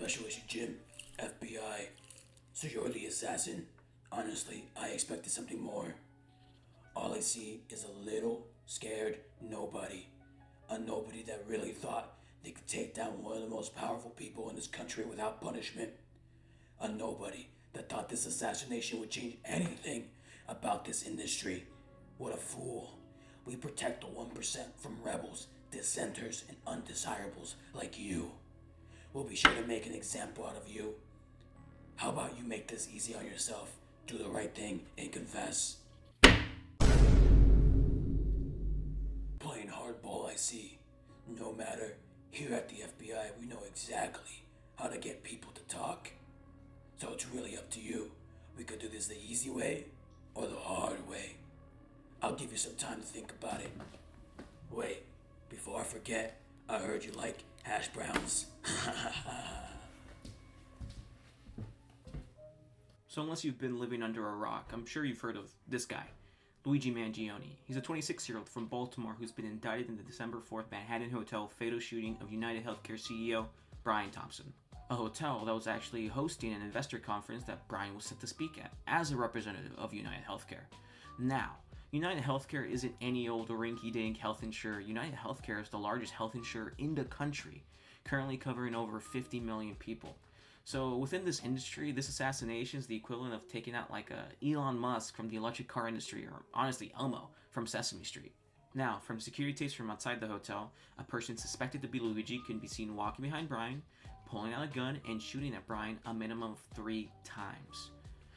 Special Agent Jim, FBI. So you're the assassin? Honestly, I expected something more. All I see is a little, scared nobody. A nobody that really thought they could take down one of the most powerful people in this country without punishment. A nobody that thought this assassination would change anything about this industry. What a fool. We protect the 1% from rebels, dissenters, and undesirables like you. We'll be sure to make an example out of you. How about you make this easy on yourself, do the right thing, and confess? Playing hardball, I see. No matter, here at the FBI, we know exactly how to get people to talk. So it's really up to you. We could do this the easy way or the hard way. I'll give you some time to think about it. Wait, before I forget, I heard you like hash browns. So unless you've been living under a rock, I'm sure you've heard of this guy, Luigi Mangione. He's a 26-year-old from Baltimore who's been indicted in the December 4th Manhattan Hotel fatal shooting of United Healthcare CEO Brian Thompson. A hotel that was actually hosting an investor conference that Brian was set to speak at as a representative of United Healthcare. Now, United Healthcare isn't any old rinky-dink health insurer. United Healthcare is the largest health insurer in the country, currently covering over 50 million people. So within this industry, this assassination is the equivalent of taking out like a Elon Musk from the electric car industry, or honestly Elmo from Sesame Street. Now, from security tapes from outside the hotel, a person suspected to be Luigi can be seen walking behind Brian, pulling out a gun, and shooting at Brian a minimum of 3 times.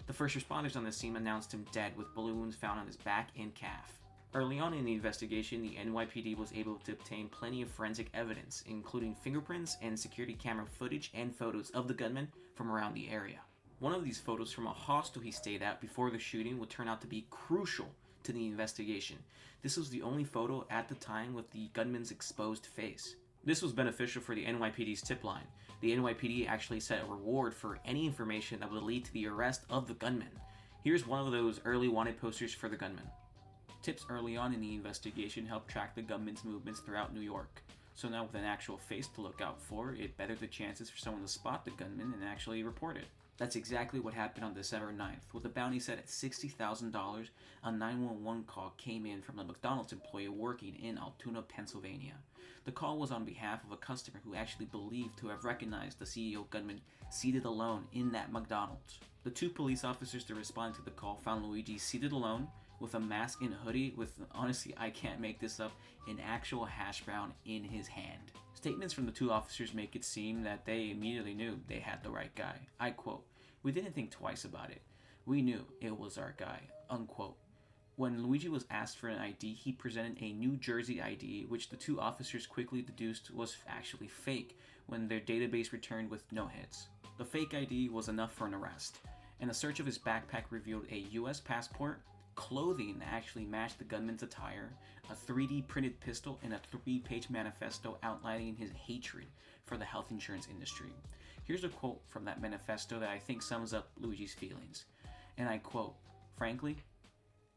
The first responders on the scene announced him dead with balloons found on his back and calf. Early on in the investigation, the NYPD was able to obtain plenty of forensic evidence, including fingerprints and security camera footage and photos of the gunman from around the area. One of these photos from a hostel he stayed at before the shooting would turn out to be crucial to the investigation. This was the only photo at the time with the gunman's exposed face. This was beneficial for the NYPD's tip line. The NYPD actually set a reward for any information that would lead to the arrest of the gunman. Here's one of those early wanted posters for the gunman. Tips early on in the investigation helped track the gunman's movements throughout New York. So now with an actual face to look out for, it bettered the chances for someone to spot the gunman and actually report it. That's exactly what happened on December 9th. With a bounty set at $60,000, a 911 call came in from a McDonald's employee working in Altoona, Pennsylvania. The call was on behalf of a customer who actually believed to have recognized the CEO gunman seated alone in that McDonald's. The 2 police officers that responded to the call found Luigi seated alone, with a mask and hoodie with, honestly, I can't make this up, an actual hash brown in his hand. Statements from the 2 officers make it seem that they immediately knew they had the right guy. I quote, "We didn't think twice about it. We knew it was our guy," unquote. When Luigi was asked for an ID, he presented a New Jersey ID, which the 2 officers quickly deduced was actually fake when their database returned with no hits. The fake ID was enough for an arrest, and a search of his backpack revealed a US passport, clothing that actually matched the gunman's attire, a 3D printed pistol, and a 3-page manifesto outlining his hatred for the health insurance industry. Here's a quote from that manifesto that I think sums up Luigi's feelings. And I quote, "Frankly,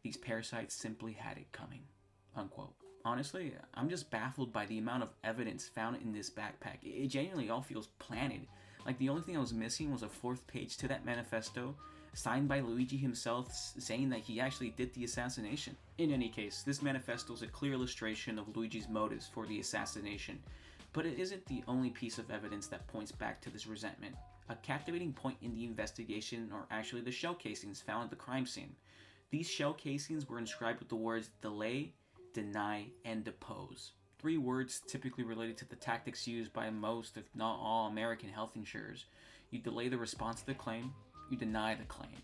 these parasites simply had it coming," unquote. Honestly, I'm just baffled by the amount of evidence found in this backpack. It genuinely all feels planted. Like the only thing I was missing was a 4th page to that manifesto, signed by Luigi himself, saying that he actually did the assassination. In any case, this manifesto is a clear illustration of Luigi's motives for the assassination, but it isn't the only piece of evidence that points back to this resentment. A captivating point in the investigation are actually the shell casings found at the crime scene. These shell casings were inscribed with the words delay, deny, and depose. 3 words typically related to the tactics used by most, if not all, American health insurers. You delay the response to the claim, you deny the claim,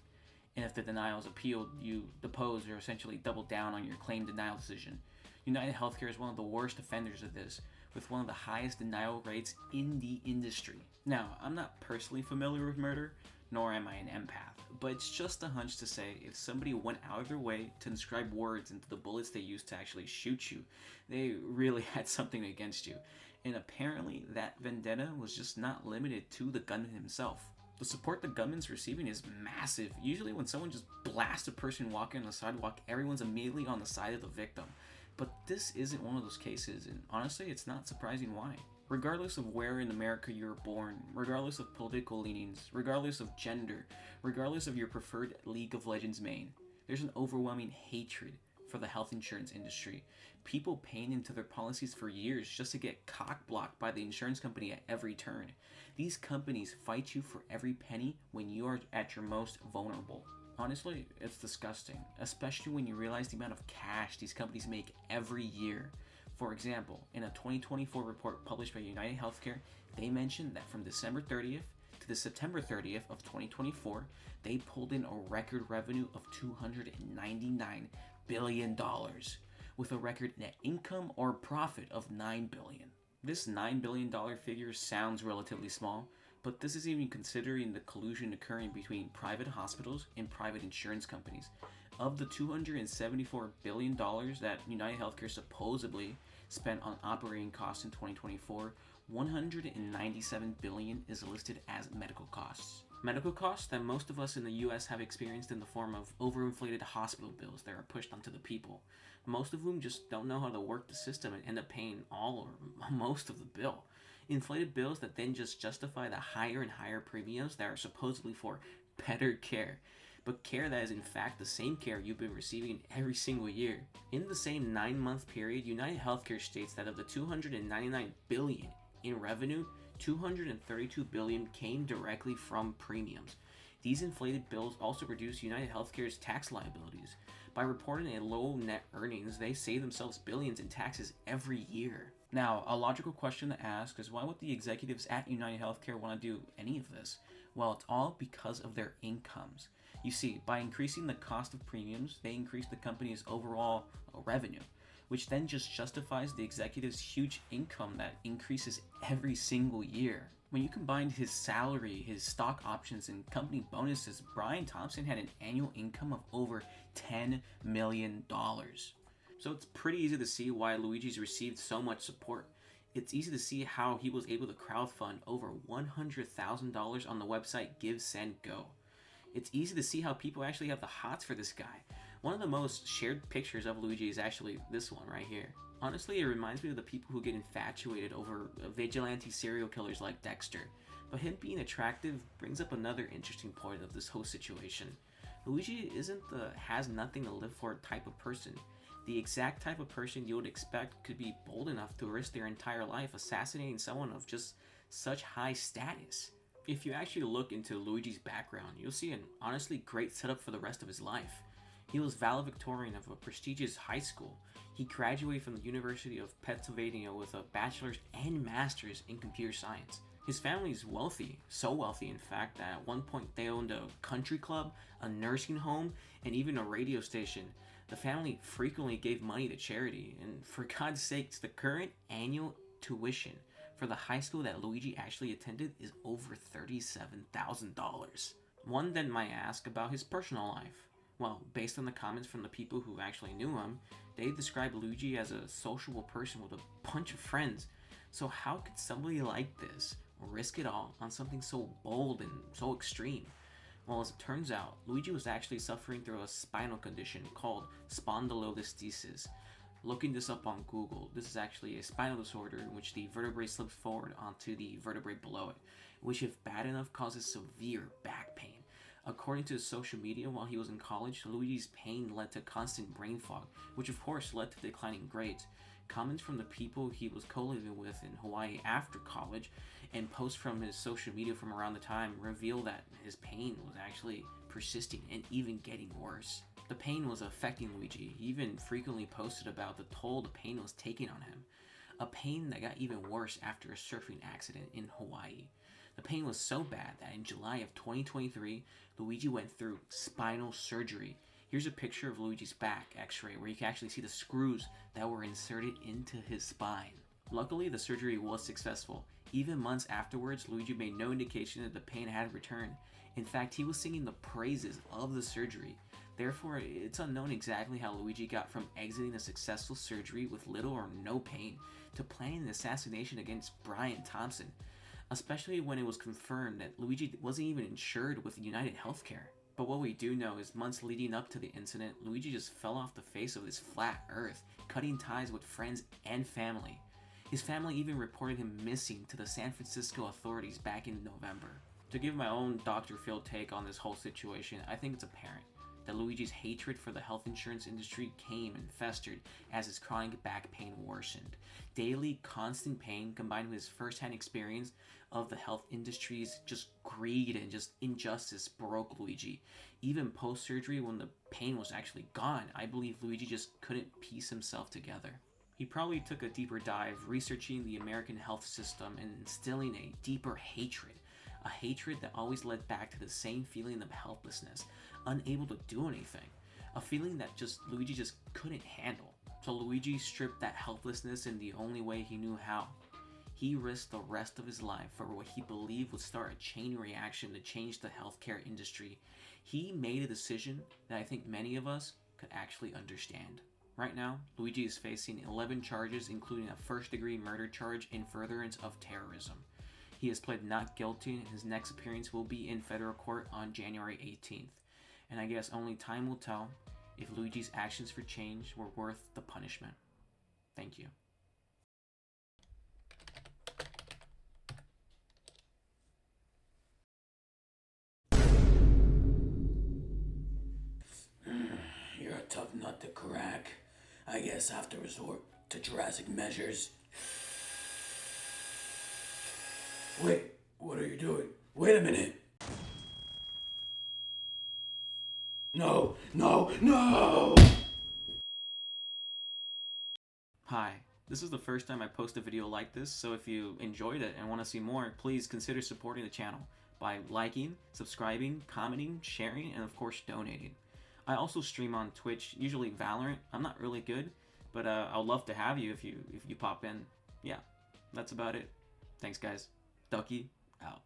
and if the denial is appealed, you depose or essentially double down on your claim denial decision. United Healthcare is one of the worst offenders of this, with one of the highest denial rates in the industry. Now, I'm not personally familiar with murder, nor am I an empath, but it's just a hunch to say if somebody went out of their way to inscribe words into the bullets they used to actually shoot you, they really had something against you. And apparently that vendetta was just not limited to the gunman himself. The support the gunman's receiving is massive. Usually when someone just blasts a person walking on the sidewalk, everyone's immediately on the side of the victim. But this isn't one of those cases, and honestly, it's not surprising why. Regardless of where in America you were born, regardless of political leanings, regardless of gender, regardless of your preferred League of Legends main, there's an overwhelming hatred for the health insurance industry. People paying into their policies for years just to get cock-blocked by the insurance company at every turn. These companies fight you for every penny when you are at your most vulnerable. Honestly, it's disgusting, especially when you realize the amount of cash these companies make every year. For example, in a 2024 report published by United Healthcare, they mentioned that from December 30th to the September 30th of 2024, they pulled in a record revenue of $299 billion, with a record net income or profit of $9 billion. This $9 billion figure sounds relatively small, but this is even considering the collusion occurring between private hospitals and private insurance companies. Of the $274 billion that United Healthcare supposedly spent on operating costs in 2024, $197 billion is listed as medical costs. Medical costs that most of us in the US have experienced in the form of overinflated hospital bills that are pushed onto the people, most of whom just don't know how to work the system and end up paying all or most of the bill. Inflated bills that then just justify the higher and higher premiums that are supposedly for better care, but care that is in fact the same care you've been receiving every single year. In the same 9-month period, United Healthcare states that of the $299 billion in revenue, $232 billion came directly from premiums. These inflated bills also reduce United Healthcare's tax liabilities. By reporting a low net earnings, they save themselves billions in taxes every year. Now, a logical question to ask is, why would the executives at United Healthcare want to do any of this? Well, it's all because of their incomes. You see, by increasing the cost of premiums, they increase the company's overall revenue, which then just justifies the executive's huge income that increases every single year. When you combine his salary, his stock options, and company bonuses, Brian Thompson had an annual income of over $10 million. So it's pretty easy to see why Luigi's received so much support. It's easy to see how he was able to crowdfund over $100,000 on the website Give, Send, Go. It's easy to see how people actually have the hots for this guy. One of the most shared pictures of Luigi is actually this one right here. Honestly, it reminds me of the people who get infatuated over vigilante serial killers like Dexter. But him being attractive brings up another interesting point of this whole situation. Luigi isn't the has nothing to live for type of person. The exact type of person you would expect could be bold enough to risk their entire life assassinating someone of just such high status. If you actually look into Luigi's background, you'll see an honestly great setup for the rest of his life. He was valedictorian of a prestigious high school. He graduated from the University of Pennsylvania with a bachelor's and master's in computer science. His family is wealthy, so wealthy in fact that at one point they owned a country club, a nursing home, and even a radio station. The family frequently gave money to charity, and for God's sakes, the current annual tuition for the high school that Luigi actually attended is over $37,000. One then might ask about his personal life. Well, based on the comments from the people who actually knew him, they described Luigi as a sociable person with a bunch of friends. So how could somebody like this risk it all on something so bold and so extreme? Well, as it turns out, Luigi was actually suffering through a spinal condition called spondylolisthesis. Looking this up on Google, this is actually a spinal disorder in which the vertebrae slips forward onto the vertebrae below it, which if bad enough causes severe back pain. According to social media, while he was in college, Luigi's pain led to constant brain fog, which of course led to declining grades. Comments from the people he was co-living with in Hawaii after college and posts from his social media from around the time reveal that his pain was actually persisting and even getting worse. The pain was affecting Luigi. He even frequently posted about the toll the pain was taking on him. A pain that got even worse after a surfing accident in Hawaii. The pain was so bad that in July of 2023, Luigi went through spinal surgery. Here's a picture of Luigi's back x-ray where you can actually see the screws that were inserted into his spine. Luckily, the surgery was successful. Even months afterwards, Luigi made no indication that the pain had returned. In fact, he was singing the praises of the surgery. Therefore, it's unknown exactly how Luigi got from exiting a successful surgery with little or no pain to planning an assassination against Brian Thompson, especially when it was confirmed that Luigi wasn't even insured with United Healthcare. But what we do know is months leading up to the incident, Luigi just fell off the face of this flat earth, cutting ties with friends and family. His family even reported him missing to the San Francisco authorities back in November. To give my own Dr. Phil take on this whole situation, I think it's apparent that Luigi's hatred for the health insurance industry came and festered as his chronic back pain worsened. Daily, constant pain combined with his first-hand experience of the health industry's just greed and just injustice broke Luigi. Even post-surgery, when the pain was actually gone, I believe Luigi just couldn't piece himself together. He probably took a deeper dive researching the American health system and instilling a deeper hatred. A hatred that always led back to the same feeling of helplessness, unable to do anything. A feeling that Luigi just couldn't handle. So Luigi stripped that helplessness in the only way he knew how. He risked the rest of his life for what he believed would start a chain reaction to change the healthcare industry. He made a decision that I think many of us could actually understand. Right now, Luigi is facing 11 charges, including a first-degree murder charge in furtherance of terrorism. He has pled not guilty, and his next appearance will be in federal court on January 18th. And I guess only time will tell if Luigi's actions for change were worth the punishment. Thank you. You're a tough nut to crack. I guess I have to resort to drastic measures. Wait, what are you doing? Wait a minute. No, no, no! Hi, this is the first time I post a video like this, so if you enjoyed it and want to see more, please consider supporting the channel by liking, subscribing, commenting, sharing, and of course donating. I also stream on Twitch, usually Valorant. I'm not really good, but I'd love to have you if you pop in. Yeah, that's about it. Thanks guys. Duckie out.